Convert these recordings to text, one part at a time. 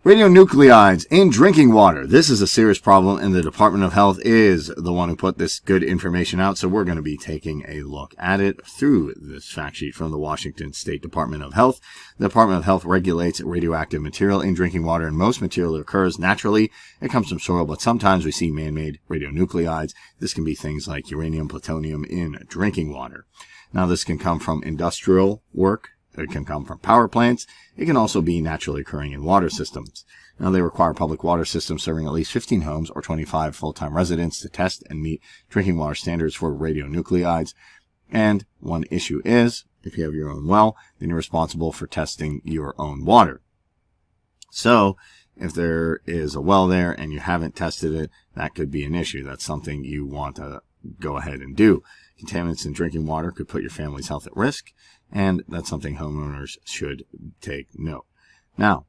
Radionuclides in drinking water. This is a serious problem, and the Department of Health is the one who put this good information out, so we're going to be taking a look at it through this fact sheet from the Washington State Department of Health. The Department of Health regulates radioactive material in drinking water, and most material that occurs naturally. It comes from soil, but sometimes we see man-made radionuclides. This can be things like uranium, plutonium in drinking water. Now, this can come from industrial work. It can come from power plants. It can also be naturally occurring in water systems. Now, they require public water systems serving at least 15 homes or 25 full-time residents to test and meet drinking water standards for radionuclides. And one issue is, if you have your own well, then you're responsible for testing your own water. So, if there is a well there and you haven't tested it, that could be an issue. That's something you want to go ahead and do. Contaminants in drinking water could put your family's health at risk, and that's something homeowners should take note. Now,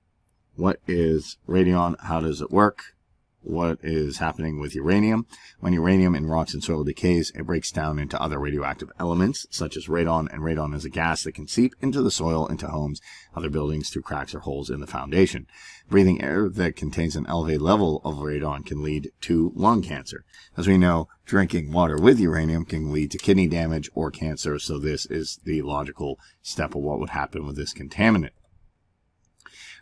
what is radon? How does it work? What is happening with uranium? When uranium in rocks and soil decays, it breaks down into other radioactive elements, such as radon, and radon is a gas that can seep into the soil, into homes, other buildings through cracks or holes in the foundation. Breathing air that contains an elevated level of radon can lead to lung cancer. As we know, drinking water with uranium can lead to kidney damage or cancer, so this is the logical step of what would happen with this contaminant.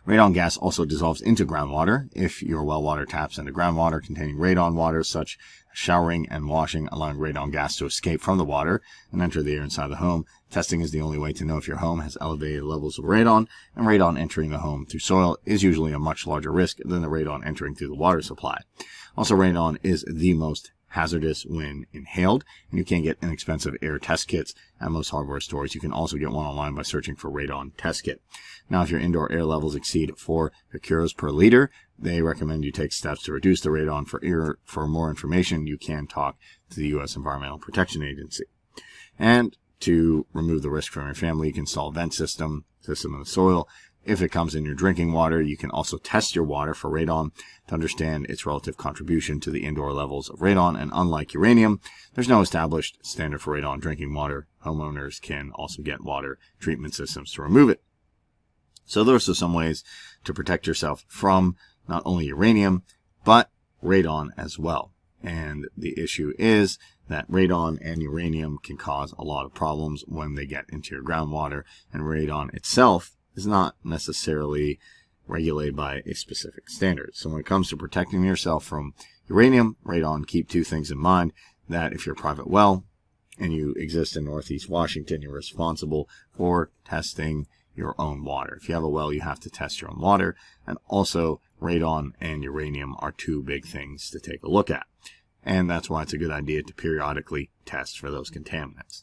Radon gas also dissolves into groundwater. If your well water taps into groundwater containing radon water, such as showering and washing, allowing radon gas to escape from the water and enter the air inside the home, testing is the only way to know if your home has elevated levels of radon, and radon entering the home through soil is usually a much larger risk than the radon entering through the water supply. Also, radon is the most hazardous when inhaled, and you can get inexpensive air test kits at most hardware stores. You can also get one online by searching for radon test kit. Now, if your indoor air levels exceed 4 becquerels per liter, they recommend you take steps to reduce the radon. For more information, you can talk to the U.S. Environmental Protection Agency. And to remove the risk from your family, you can install a vent system in the soil. If it comes in your drinking water, you can also test your water for radon to understand its relative contribution to the indoor levels of radon. And unlike uranium, there's no established standard for radon drinking water. Homeowners can also get water treatment systems to remove it. So those are some ways to protect yourself from not only uranium, but radon as well. And the issue is that radon and uranium can cause a lot of problems when they get into your groundwater, and radon itself is not necessarily regulated by a specific standard. So when it comes to protecting yourself from uranium, radon, keep two things in mind: that if you're a private well and you exist in Northeast Washington, you're responsible for testing your own water. If you have a well, you have to test your own water. And also, radon and uranium are two big things to take a look at. And that's why it's a good idea to periodically test for those contaminants.